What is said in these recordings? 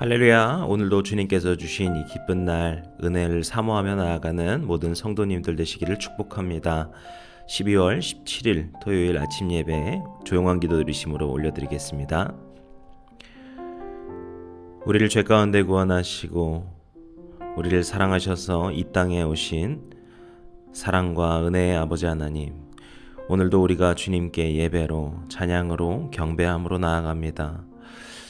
할렐루야. 오늘도 주님께서 주신 이 기쁜 날 은혜를 사모하며 나아가는 모든 성도님들 되시기를 축복합니다. 12월 17일 토요일 아침 예배 조용한 기도 드리심으로 올려드리겠습니다. 우리를 죄 가운데 구원하시고 우리를 사랑하셔서 이 땅에 오신 사랑과 은혜의 아버지 하나님, 오늘도 우리가 주님께 예배로 찬양으로 경배함으로 나아갑니다.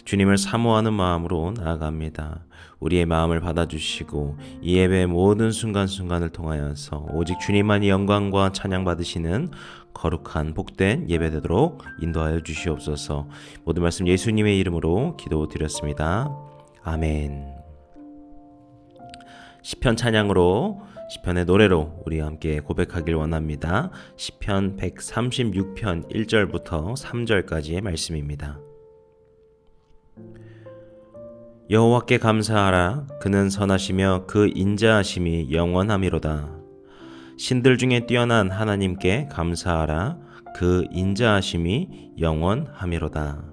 주님을 사모하는 마음으로 나아갑니다. 우리의 마음을 받아주시고 이 예배의 모든 순간순간을 통하여서 오직 주님만이 영광과 찬양 받으시는 거룩한 복된 예배되도록 인도하여 주시옵소서. 모든 말씀 예수님의 이름으로 기도드렸습니다. 아멘. 시편 찬양으로, 시편의 노래로 우리 함께 고백하길 원합니다. 시편 136편 1절부터 3절까지의 말씀입니다. 여호와께 감사하라. 그는 선하시며 그 인자하심이 영원하미로다. 신들 중에 뛰어난 하나님께 감사하라. 그 인자하심이 영원하미로다.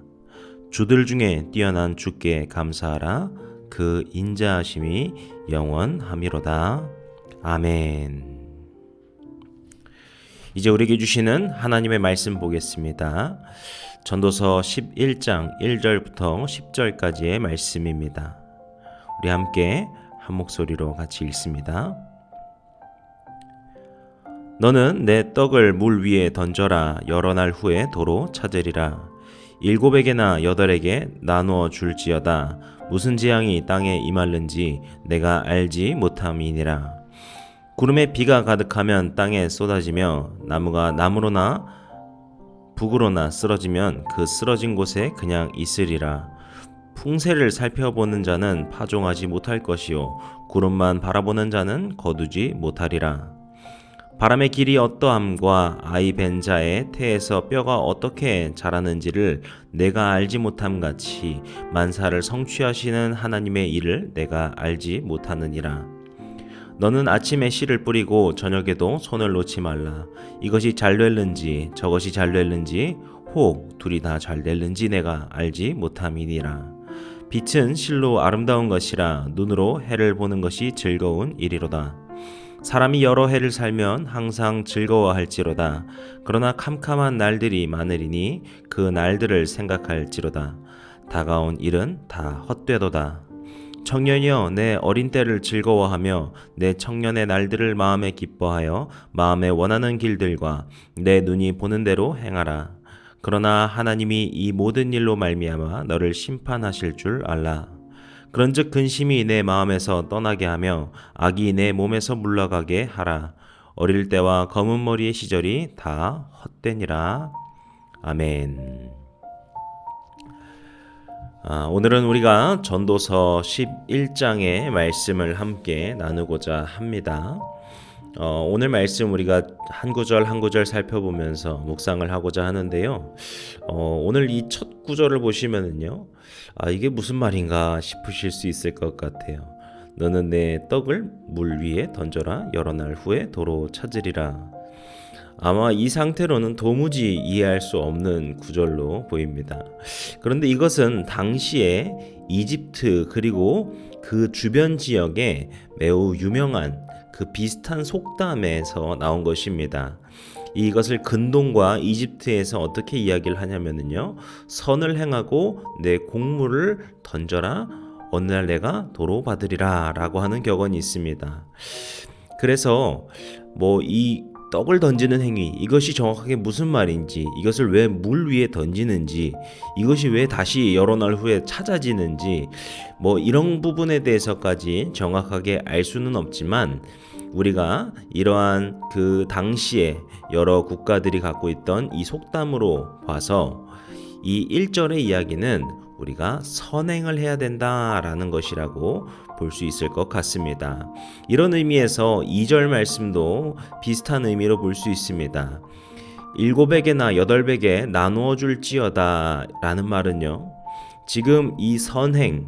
주들 중에 뛰어난 주께 감사하라. 그 인자하심이 영원하미로다. 아멘. 이제 우리에게 주시는 하나님의 말씀 보겠습니다. 전도서 11장 1절부터 10절까지의 말씀입니다. 우리 함께 한 목소리로 같이 읽습니다. 너는 내 떡을 물 위에 던져라. 여러 날 후에 도로 찾으리라. 7에게나 8에게 나누어 줄지어다. 무슨 재앙이 땅에 임할는지 내가 알지 못함이니라. 구름에 비가 가득하면 땅에 쏟아지며 나무가 나무로나 북으로나 쓰러지면 그 쓰러진 곳에 그냥 있으리라. 풍세를 살펴보는 자는 파종하지 못할 것이요 구름만 바라보는 자는 거두지 못하리라. 바람의 길이 어떠함과 아이 벤 자의 태에서 뼈가 어떻게 자라는지를 내가 알지 못함 같이 만사를 성취하시는 하나님의 일을 내가 알지 못하느니라. 너는 아침에 씨를 뿌리고 저녁에도 손을 놓지 말라. 이것이 잘 될는지 저것이 잘 될는지 혹 둘이 다 잘 될는지 내가 알지 못함이니라. 빛은 실로 아름다운 것이라. 눈으로 해를 보는 것이 즐거운 일이로다. 사람이 여러 해를 살면 항상 즐거워할지로다. 그러나 캄캄한 날들이 많으리니 그 날들을 생각할지로다. 다가온 일은 다 헛되도다. 청년이여, 내 어린 때를 즐거워하며 내 청년의 날들을 마음에 기뻐하여 마음에 원하는 길들과 내 눈이 보는 대로 행하라. 그러나 하나님이 이 모든 일로 말미암아 너를 심판하실 줄 알라. 그런즉 근심이 내 마음에서 떠나게 하며 악이 내 몸에서 물러가게 하라. 어릴 때와 검은 머리의 시절이 다 헛되니라. 아멘. 오늘은 우리가 전도서 11장의 말씀을 함께 나누고자 합니다. 오늘 말씀 우리가 한 구절 한 구절 살펴보면서 묵상을 하고자 하는데요. 오늘 이 첫 구절을 보시면은요, 이게 무슨 말인가 싶으실 수 있을 것 같아요. 너는 내 떡을 물 위에 던져라. 여러 날 후에 도로 찾으리라. 아마 이 상태로는 도무지 이해할 수 없는 구절로 보입니다. 그런데 이것은 당시에 이집트 그리고 그 주변 지역에 매우 유명한 그 비슷한 속담에서 나온 것입니다. 이것을 근동과 이집트에서 어떻게 이야기를 하냐면요, 선을 행하고 내 곡물을 던져라. 어느 날 내가 도로 받으리라 라고 하는 격언이 있습니다. 그래서 이 떡을 던지는 행위, 이것이 정확하게 무슨 말인지, 이것을 왜 물 위에 던지는지, 이것이 왜 다시 여러 날 후에 찾아지는지, 이런 부분에 대해서까지 정확하게 알 수는 없지만, 우리가 이러한 그 당시에 여러 국가들이 갖고 있던 이 속담으로 봐서 이 1절의 이야기는 우리가 선행을 해야 된다라는 것이라고 볼 수 있을 것 같습니다. 이런 의미에서 2절 말씀도 비슷한 의미로 볼 수 있습니다. 7에게나 8에게 나누어 줄지어다 라는 말은요, 지금 이 선행,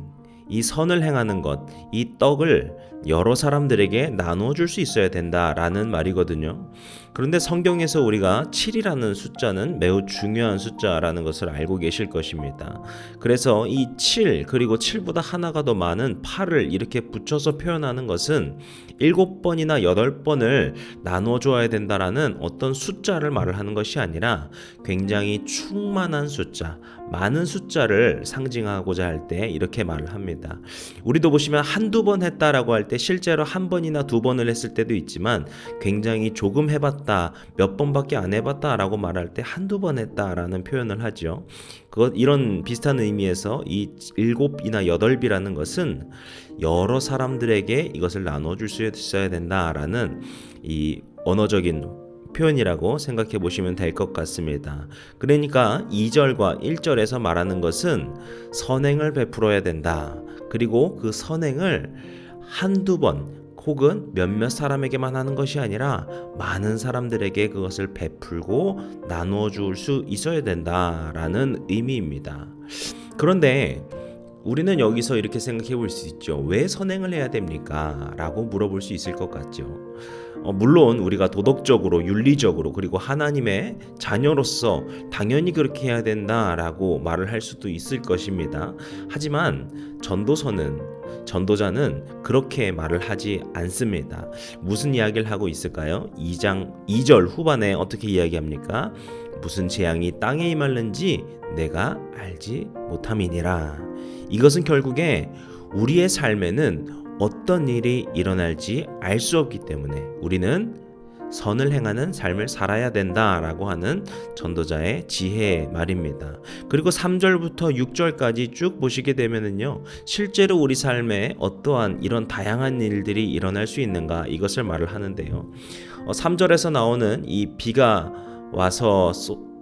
이 선을 행하는 것, 이 떡을 여러 사람들에게 나누어 줄 수 있어야 된다라는 말이거든요. 그런데 성경에서 우리가 7이라는 숫자는 매우 중요한 숫자라는 것을 알고 계실 것입니다. 그래서 이 7 그리고 7보다 하나가 더 많은 8을 이렇게 붙여서 표현하는 것은 7번이나 8번을 나누어 줘야 된다라는 어떤 숫자를 말을 하는 것이 아니라 굉장히 충만한 숫자, 많은 숫자를 상징하고자 할 때 이렇게 말을 합니다. 우리도 보시면 한두 번 했다라고 할 때 실제로 한 번이나 두 번을 했을 때도 있지만 굉장히 조금 해봤다, 몇 번밖에 안 해봤다라고 말할 때 한두 번 했다라는 표현을 하죠. 이런 비슷한 의미에서 이 7이나 8이라는 것은 여러 사람들에게 이것을 나눠 줄 수 있어야 된다라는 이 언어적인 표현이라고 생각해 보시면 될 것 같습니다. 그러니까 2절과 1절에서 말하는 것은 선행을 베풀어야 된다. 그리고 그 선행을 한두 번 혹은 몇몇 사람에게만 하는 것이 아니라 많은 사람들에게 그것을 베풀고 나누어 줄 수 있어야 된다라는 의미입니다. 그런데 우리는 여기서 이렇게 생각해 볼 수 있죠. 왜 선행을 해야 됩니까? 라고 물어볼 수 있을 것 같죠. 물론 우리가 도덕적으로, 윤리적으로, 그리고 하나님의 자녀로서 당연히 그렇게 해야 된다라고 말을 할 수도 있을 것입니다. 하지만 전도자는 그렇게 말을 하지 않습니다. 무슨 이야기를 하고 있을까요? 2장 2절 후반에 어떻게 이야기합니까? 무슨 재앙이 땅에 임할는지 내가 알지 못함이니라. 이것은 결국에 우리의 삶에는 어떤 일이 일어날지 알 수 없기 때문에 우리는 선을 행하는 삶을 살아야 된다라고 하는 전도자의 지혜의 말입니다. 그리고 3절부터 6절까지 쭉 보시게 되면은요, 실제로 우리 삶에 어떠한 이런 다양한 일들이 일어날 수 있는가 이것을 말을 하는데요. 3절에서 나오는 이 비가 와서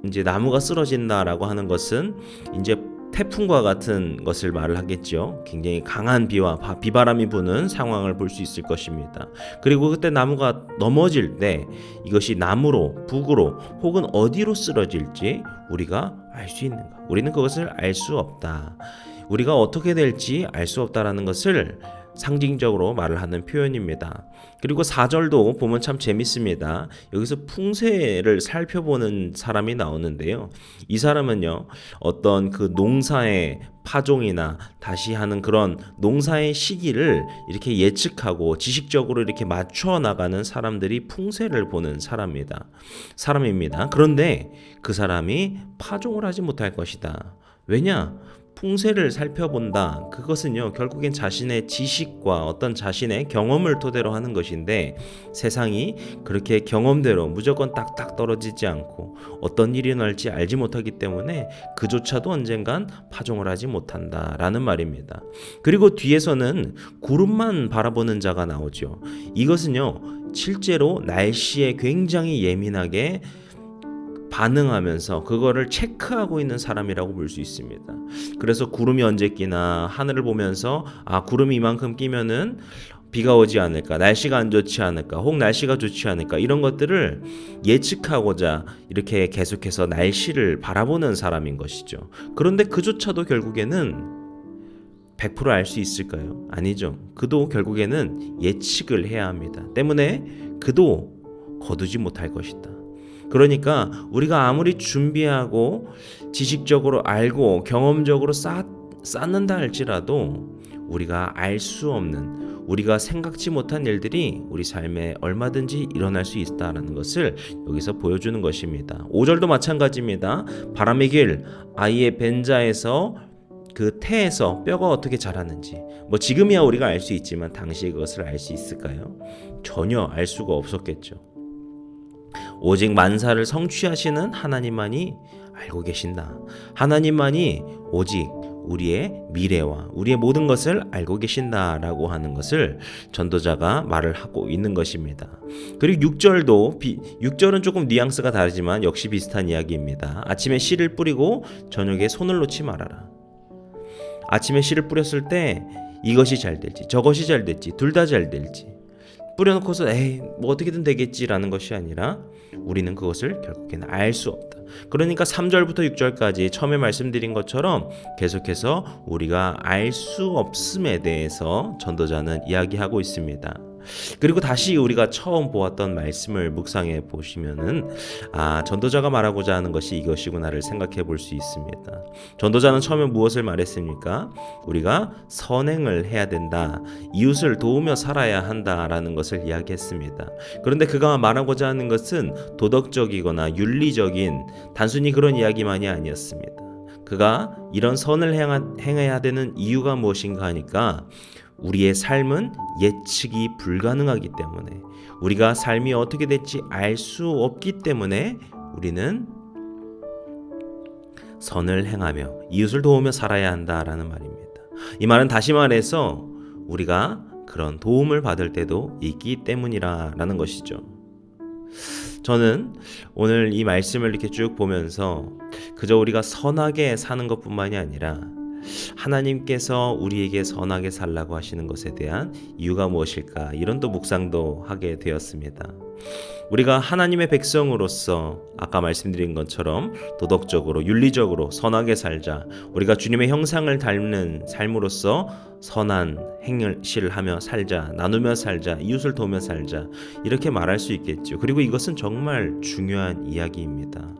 이제 나무가 쓰러진다라고 하는 것은 이제 태풍과 같은 것을 말을 하겠죠. 굉장히 강한 비와 비바람이 부는 상황을 볼 수 있을 것입니다. 그리고 그때 나무가 넘어질 때 이것이 남으로, 북으로 혹은 어디로 쓰러질지 우리가 알 수 있는가? 우리는 그것을 알 수 없다. 우리가 어떻게 될지 알 수 없다라는 것을 상징적으로 말을 하는 표현입니다. 그리고 4절도 보면 참 재밌습니다. 여기서 풍세를 살펴보는 사람이 나오는데요. 이 사람은요, 어떤 그 농사의 파종이나 다시 하는 그런 농사의 시기를 이렇게 예측하고 지식적으로 이렇게 맞춰 나가는 사람들이 풍세를 보는 사람입니다. 그런데 그 사람이 파종을 하지 못할 것이다. 왜냐? 풍세를 살펴본다. 그것은요, 결국엔 자신의 지식과 어떤 자신의 경험을 토대로 하는 것인데 세상이 그렇게 경험대로 무조건 딱딱 떨어지지 않고 어떤 일이 날지 알지 못하기 때문에 그조차도 언젠간 파종을 하지 못한다라는 말입니다. 그리고 뒤에서는 구름만 바라보는 자가 나오죠. 이것은요, 실제로 날씨에 굉장히 예민하게 반응하면서 그거를 체크하고 있는 사람이라고 볼 수 있습니다. 그래서 구름이 언제 끼나 하늘을 보면서 구름이 이만큼 끼면은 비가 오지 않을까, 날씨가 안 좋지 않을까, 혹 날씨가 좋지 않을까, 이런 것들을 예측하고자 이렇게 계속해서 날씨를 바라보는 사람인 것이죠. 그런데 그조차도 결국에는 100% 알 수 있을까요? 아니죠. 그도 결국에는 예측을 해야 합니다. 때문에 그도 거두지 못할 것이다. 그러니까 우리가 아무리 준비하고 지식적으로 알고 경험적으로 쌓는다 할지라도 우리가 알 수 없는, 우리가 생각지 못한 일들이 우리 삶에 얼마든지 일어날 수 있다는 것을 여기서 보여주는 것입니다. 5절도 마찬가지입니다. 바람의 길, 아이의 벤자에서 그 태에서 뼈가 어떻게 자라는지, 지금이야 우리가 알 수 있지만 당시에 그것을 알 수 있을까요? 전혀 알 수가 없었겠죠. 오직 만사를 성취하시는 하나님만이 알고 계신다. 하나님만이 오직 우리의 미래와 우리의 모든 것을 알고 계신다라고 하는 것을 전도자가 말을 하고 있는 것입니다. 그리고 6절은 조금 뉘앙스가 다르지만 역시 비슷한 이야기입니다. 아침에 씨를 뿌리고 저녁에 손을 놓지 말아라. 아침에 씨를 뿌렸을 때 이것이 잘 될지 저것이 잘 될지 둘 다 잘 될지 뿌려놓고서 에이 뭐 어떻게든 되겠지라는 것이 아니라 우리는 그것을 결국에는 알 수 없다. 그러니까 3절부터 6절까지 처음에 말씀드린 것처럼 계속해서 우리가 알 수 없음에 대해서 전도자는 이야기하고 있습니다. 그리고 다시 우리가 처음 보았던 말씀을 묵상해 보시면은 전도자가 말하고자 하는 것이 이것이구나를 생각해 볼 수 있습니다. 전도자는 처음에 무엇을 말했습니까? 우리가 선행을 해야 된다. 이웃을 도우며 살아야 한다라는 것을 이야기했습니다. 그런데 그가 말하고자 하는 것은 도덕적이거나 윤리적인 단순히 그런 이야기만이 아니었습니다. 그가 이런 선을 행해야 되는 이유가 무엇인가 하니까 우리의 삶은 예측이 불가능하기 때문에 우리가 삶이 어떻게 될지 알 수 없기 때문에 우리는 선을 행하며 이웃을 도우며 살아야 한다라는 말입니다. 이 말은 다시 말해서 우리가 그런 도움을 받을 때도 있기 때문이라는 것이죠. 저는 오늘 이 말씀을 이렇게 쭉 보면서 그저 우리가 선하게 사는 것뿐만이 아니라 하나님께서 우리에게 선하게 살라고 하시는 것에 대한 이유가 무엇일까 이런 또 묵상도 하게 되었습니다. 우리가 하나님의 백성으로서 아까 말씀드린 것처럼 도덕적으로 윤리적으로 선하게 살자, 우리가 주님의 형상을 닮는 삶으로서 선한 행실을 하며 살자, 나누며 살자, 이웃을 도우며 살자 이렇게 말할 수 있겠죠. 그리고 이것은 정말 중요한 이야기입니다.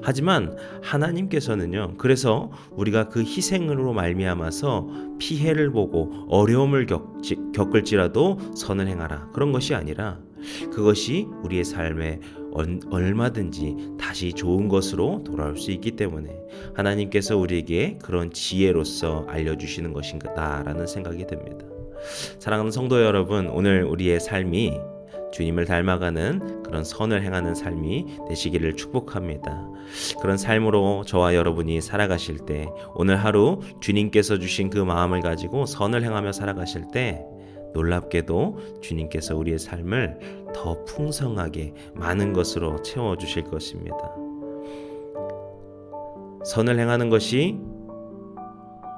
하지만 하나님께서는요, 그래서 우리가 그 희생으로 말미암아서 피해를 보고 어려움을 겪을지라도 선을 행하라 그런 것이 아니라 그것이 우리의 삶에 얼마든지 다시 좋은 것으로 돌아올 수 있기 때문에 하나님께서 우리에게 그런 지혜로서 알려주시는 것인가라는 생각이 듭니다. 사랑하는 성도 여러분, 오늘 우리의 삶이 주님을 닮아가는 그런 선을 행하는 삶이 되시기를 축복합니다. 그런 삶으로 저와 여러분이 살아가실 때 오늘 하루 주님께서 주신 그 마음을 가지고 선을 행하며 살아가실 때 놀랍게도 주님께서 우리의 삶을 더 풍성하게 많은 것으로 채워주실 것입니다. 선을 행하는 것이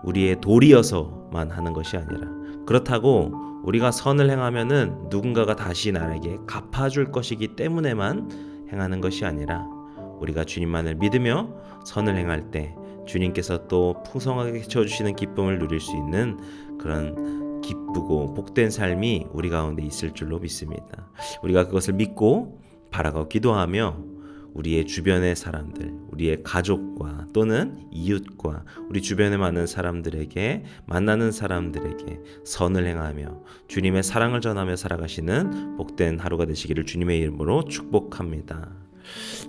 우리의 도리여서만 하는 것이 아니라 그렇다고 우리가 선을 행하면은 누군가가 다시 나에게 갚아줄 것이기 때문에만 행하는 것이 아니라 우리가 주님만을 믿으며 선을 행할 때 주님께서 또 풍성하게 채워주시는 기쁨을 누릴 수 있는 그런 기쁘고 복된 삶이 우리 가운데 있을 줄로 믿습니다. 우리가 그것을 믿고 바라고 기도하며 우리의 주변의 사람들, 우리의 가족과 또는 이웃과 우리 주변에 많은 사람들에게 만나는 사람들에게 선을 행하며 주님의 사랑을 전하며 살아가시는 복된 하루가 되시기를 주님의 이름으로 축복합니다.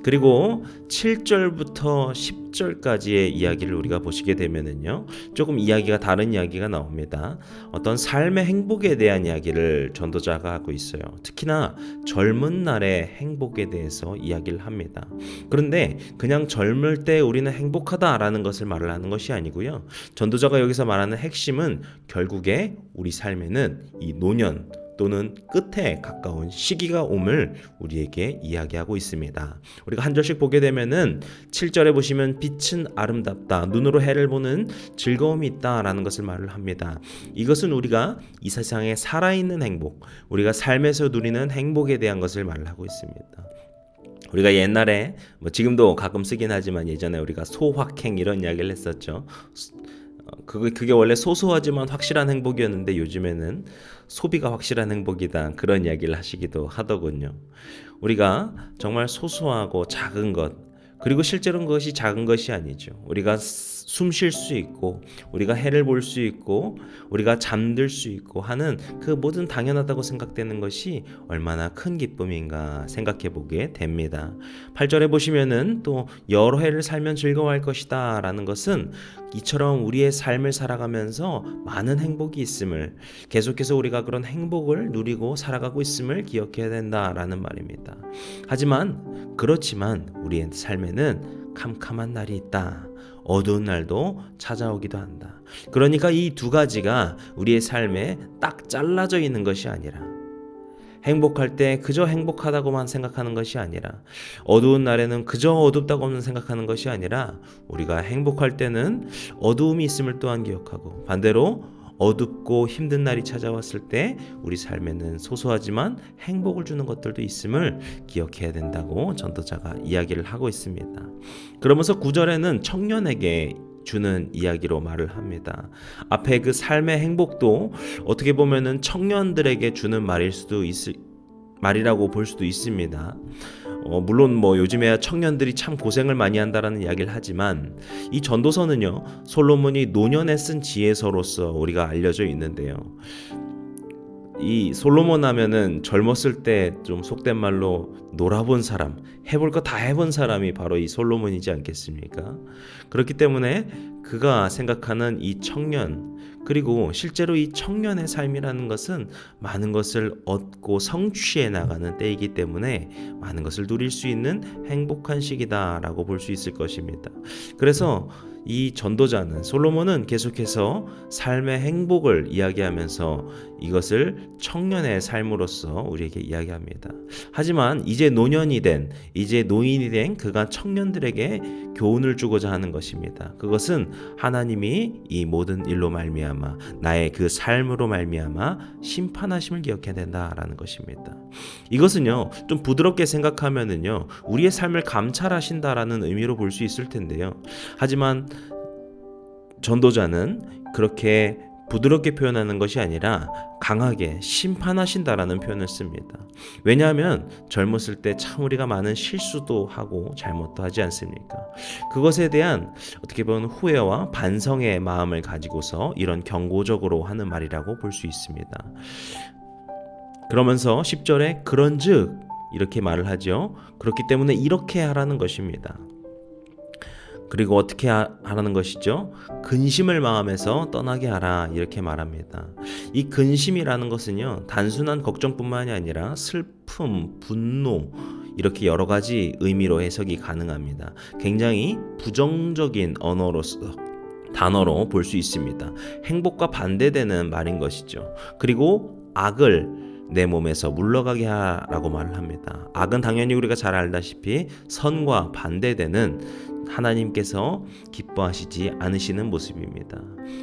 그리고 7절부터 10절까지의 이야기를 우리가 보시게 되면은요, 조금 이야기가 다른 이야기가 나옵니다. 어떤 삶의 행복에 대한 이야기를 전도자가 하고 있어요. 특히나 젊은 날의 행복에 대해서 이야기를 합니다. 그런데 그냥 젊을 때 우리는 행복하다라는 것을 말을 하는 것이 아니고요. 전도자가 여기서 말하는 핵심은 결국에 우리 삶에는 이 노년 또는 끝에 가까운 시기가 옴을 우리에게 이야기하고 있습니다. 우리가 한 절씩 보게 되면은 7절에 보시면 빛은 아름답다, 눈으로 해를 보는 즐거움이 있다라는 것을 말을 합니다. 이것은 우리가 이 세상에 살아있는 행복, 우리가 삶에서 누리는 행복에 대한 것을 말을 하고 있습니다. 우리가 옛날에 지금도 가끔 쓰긴 하지만 예전에 우리가 소확행 이런 이야기를 했었죠. 그게 원래 소소하지만 확실한 행복이었는데 요즘에는 소비가 확실한 행복이다 그런 이야기를 하시기도 하더군요. 우리가 정말 소소하고 작은 것, 그리고 실제로는 그것이 작은 것이 아니죠. 우리가 숨 쉴 수 있고 우리가 해를 볼 수 있고 우리가 잠들 수 있고 하는 그 모든 당연하다고 생각되는 것이 얼마나 큰 기쁨인가 생각해 보게 됩니다. 8절에 보시면은 또 여러 해를 살면 즐거워할 것이다 라는 것은 이처럼 우리의 삶을 살아가면서 많은 행복이 있음을, 계속해서 우리가 그런 행복을 누리고 살아가고 있음을 기억해야 된다라는 말입니다. 그렇지만 우리의 삶에는 캄캄한 날이 있다. 어두운 날도 찾아오기도 한다. 그러니까 이 두 가지가 우리의 삶에 딱 잘라져 있는 것이 아니라, 행복할 때 그저 행복하다고만 생각하는 것이 아니라, 어두운 날에는 그저 어둡다고만 생각하는 것이 아니라, 우리가 행복할 때는 어두움이 있음을 또한 기억하고 반대로 어둡고 힘든 날이 찾아왔을 때 우리 삶에는 소소하지만 행복을 주는 것들도 있음을 기억해야 된다고 전도자가 이야기를 하고 있습니다. 그러면서 9절에는 청년에게 주는 이야기로 말을 합니다. 앞에 그 삶의 행복도 어떻게 보면은 청년들에게 주는 말이라고 볼 수도 있습니다. 물론 뭐 요즘에 청년들이 참 고생을 많이 한다라는 이야기를 하지만 이 전도서는요, 솔로몬이 노년에 쓴 지혜서로서 우리가 알려져 있는데요. 이 솔로몬 하면은 젊었을 때 좀 속된 말로 놀아본 사람, 해볼 거 다 해본 사람이 바로 이 솔로몬이지 않겠습니까? 그렇기 때문에 그가 생각하는 이 청년, 그리고 실제로 이 청년의 삶이라는 것은 많은 것을 얻고 성취해 나가는 때이기 때문에 많은 것을 누릴 수 있는 행복한 시기다라고 볼 수 있을 것입니다. 그래서 이 전도자는, 솔로몬은 계속해서 삶의 행복을 이야기하면서 이것을 청년의 삶으로서 우리에게 이야기합니다. 하지만 이제 노년이 된, 이제 노인이 된 그가 청년들에게 교훈을 주고자 하는 것입니다. 그것은 하나님이 이 모든 일로 말미암아 나의 그 삶으로 말미암아 심판하심을 기억해야 된다라는 것입니다. 이것은요, 좀 부드럽게 생각하면은요, 우리의 삶을 감찰하신다라는 의미로 볼 수 있을 텐데요. 하지만 전도자는 그렇게 부드럽게 표현하는 것이 아니라 강하게 심판하신다라는 표현을 씁니다. 왜냐하면 젊었을 때 참 우리가 많은 실수도 하고 잘못도 하지 않습니까? 그것에 대한 어떻게 보면 후회와 반성의 마음을 가지고서 이런 경고적으로 하는 말이라고 볼 수 있습니다. 그러면서 10절에 그런즉 이렇게 말을 하죠. 그렇기 때문에 이렇게 하라는 것입니다. 그리고 어떻게 하라는 것이죠? 근심을 마음에서 떠나게 하라, 이렇게 말합니다. 이 근심이라는 것은요, 단순한 걱정뿐만이 아니라 슬픔, 분노, 이렇게 여러 가지 의미로 해석이 가능합니다. 굉장히 부정적인 단어로 볼 수 있습니다. 행복과 반대되는 말인 것이죠. 그리고 악을 내 몸에서 물러가게 하라고 말을 합니다. 악은 당연히 우리가 잘 알다시피 선과 반대되는 하나님께서 기뻐하시지 않으시는 모습입니다.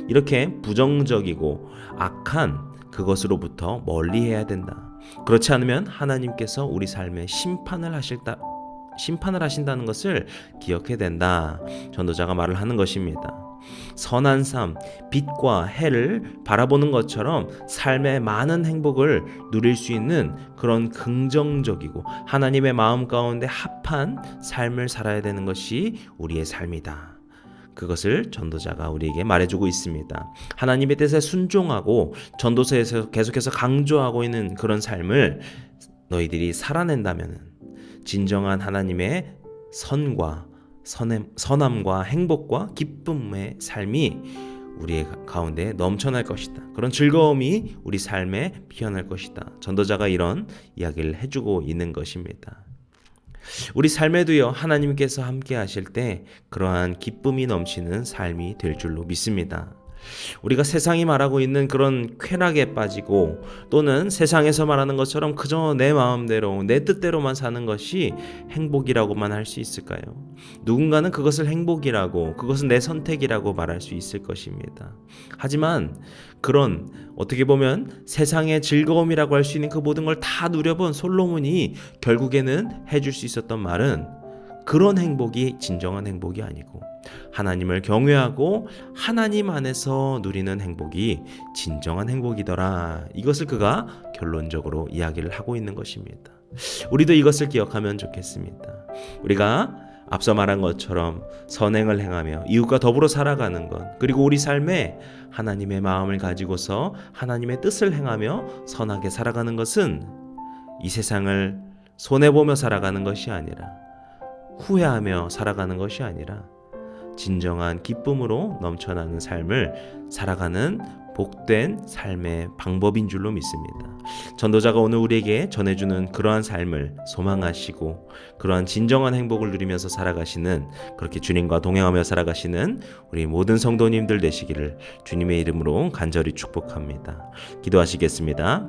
이렇게 부정적이고 악한 그것으로부터 멀리해야 된다. 그렇지 않으면 하나님께서 우리 삶에 심판을 하신다는 것을 기억해야 된다. 전도자가 말을 하는 것입니다. 선한 삶, 빛과 해를 바라보는 것처럼 삶의 많은 행복을 누릴 수 있는 그런 긍정적이고 하나님의 마음 가운데 합한 삶을 살아야 되는 것이 우리의 삶이다. 그것을 전도자가 우리에게 말해주고 있습니다. 하나님의 뜻에 순종하고 전도서에서 계속해서 강조하고 있는 그런 삶을 너희들이 살아낸다면 진정한 하나님의 선함과 행복과 기쁨의 삶이 우리의 가운데 넘쳐날 것이다. 그런 즐거움이 우리 삶에 피어날 것이다. 전도자가 이런 이야기를 해주고 있는 것입니다. 우리 삶에도요, 하나님께서 함께 하실 때 그러한 기쁨이 넘치는 삶이 될 줄로 믿습니다. 우리가 세상이 말하고 있는 그런 쾌락에 빠지고 또는 세상에서 말하는 것처럼 그저 내 마음대로 내 뜻대로만 사는 것이 행복이라고만 할 수 있을까요? 누군가는 그것을 행복이라고, 그것은 내 선택이라고 말할 수 있을 것입니다. 하지만 그런 어떻게 보면 세상의 즐거움이라고 할 수 있는 그 모든 걸 다 누려본 솔로몬이 결국에는 해줄 수 있었던 말은 그런 행복이 진정한 행복이 아니고 하나님을 경외하고 하나님 안에서 누리는 행복이 진정한 행복이더라. 이것을 그가 결론적으로 이야기를 하고 있는 것입니다. 우리도 이것을 기억하면 좋겠습니다. 우리가 앞서 말한 것처럼 선행을 행하며 이웃과 더불어 살아가는 것, 그리고 우리 삶에 하나님의 마음을 가지고서 하나님의 뜻을 행하며 선하게 살아가는 것은 이 세상을 손해보며 살아가는 것이 아니라, 후회하며 살아가는 것이 아니라 진정한 기쁨으로 넘쳐나는 삶을 살아가는 복된 삶의 방법인 줄로 믿습니다. 전도자가 오늘 우리에게 전해주는 그러한 삶을 소망하시고 그러한 진정한 행복을 누리면서 살아가시는, 그렇게 주님과 동행하며 살아가시는 우리 모든 성도님들 되시기를 주님의 이름으로 간절히 축복합니다. 기도하시겠습니다.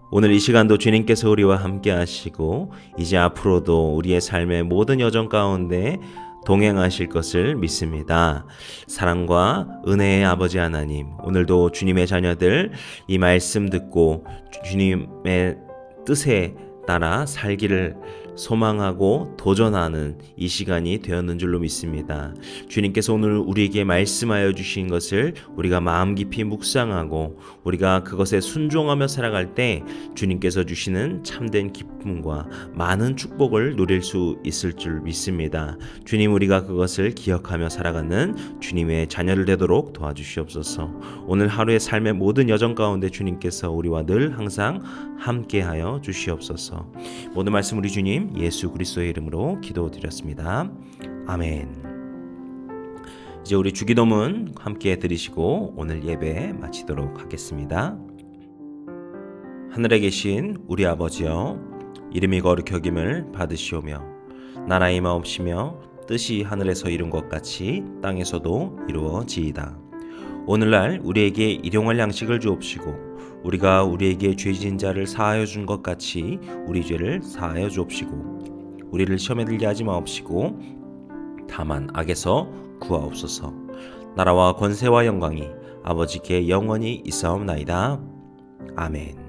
오늘 이 시간도 주님께서 우리와 함께 하시고 이제 앞으로도 우리의 삶의 모든 여정 가운데 동행하실 것을 믿습니다. 사랑과 은혜의 아버지 하나님, 오늘도 주님의 자녀들 이 말씀 듣고 주님의 뜻에 따라 살기를 소망하고 도전하는 이 시간이 되었는 줄로 믿습니다. 주님께서 오늘 우리에게 말씀하여 주신 것을 우리가 마음 깊이 묵상하고 우리가 그것에 순종하며 살아갈 때 주님께서 주시는 참된 기쁨과 많은 축복을 누릴 수 있을 줄 믿습니다. 주님, 우리가 그것을 기억하며 살아가는 주님의 자녀를 되도록 도와주시옵소서. 오늘 하루의 삶의 모든 여정 가운데 주님께서 우리와 늘 항상 함께하여 주시옵소서. 모든 말씀 우리 주님 예수 그리스도의 이름으로 기도드렸습니다. 아멘. 이제 우리 주기도문 함께 드리시고 오늘 예배 마치도록 하겠습니다. 하늘에 계신 우리 아버지여, 이름이 거룩히 여김을 받으시오며 나라의 마옵시며 뜻이 하늘에서 이룬 것 같이 땅에서도 이루어지이다. 오늘날 우리에게 일용할 양식을 주옵시고 우리가 우리에게 죄진 자를 사하여 준 것 같이 우리 죄를 사하여 주옵시고 우리를 시험에 들게 하지 마옵시고 다만 악에서 구하옵소서. 나라와 권세와 영광이 아버지께 영원히 있사옵나이다. 아멘.